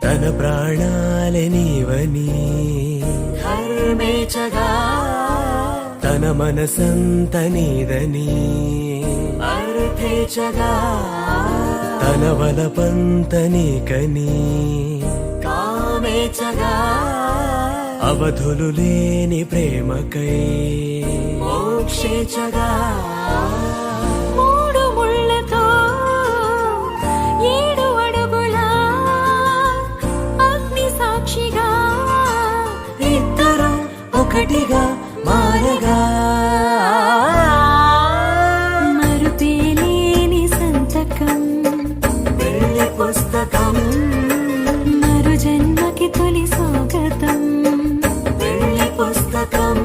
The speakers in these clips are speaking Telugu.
తన ప్రాణాలే నీవని ధర్మేచగా తన మనసంత నీదని అర్థేచగా తన వలపంత నీకని కామేచగా అవధులు లేని ప్రేమకై మోక్షేచగా మూడు ముళ్ళతో 7 అడుగుల అగ్ని సాక్షిగా ఇద్దరు ఒకటిగా మారగా మరుపేలేని సంతకం పెళ్లి పుస్తకం మరు జన్మకి తొలి స్వాగతం పెళ్లి పుస్తకం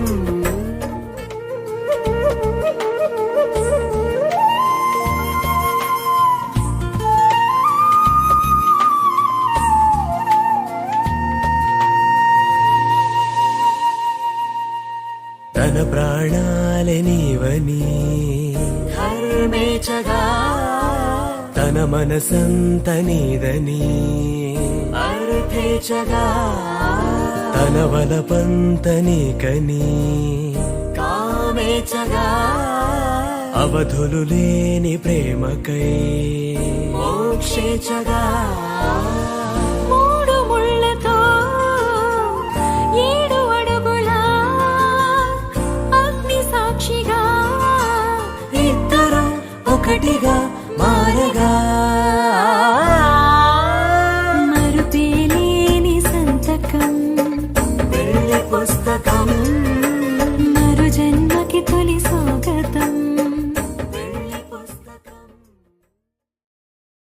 తన ప్రాణాలే నీవని ధర్మేచగా తన మనసంత నీదని అర్థేచగా తన వలపంత నీకని కామేచగా అవధులు లేని ప్రేమకై మోక్షేచగా మూడు ముళ్ళతో 7 అడుగుల అగ్ని సాక్షిగా ఇద్దరు ఒకటిగా మారగా మరుపేలేని సంతకం పెళ్లి పుస్తకం మరు జన్మకి తొలి స్వాగతం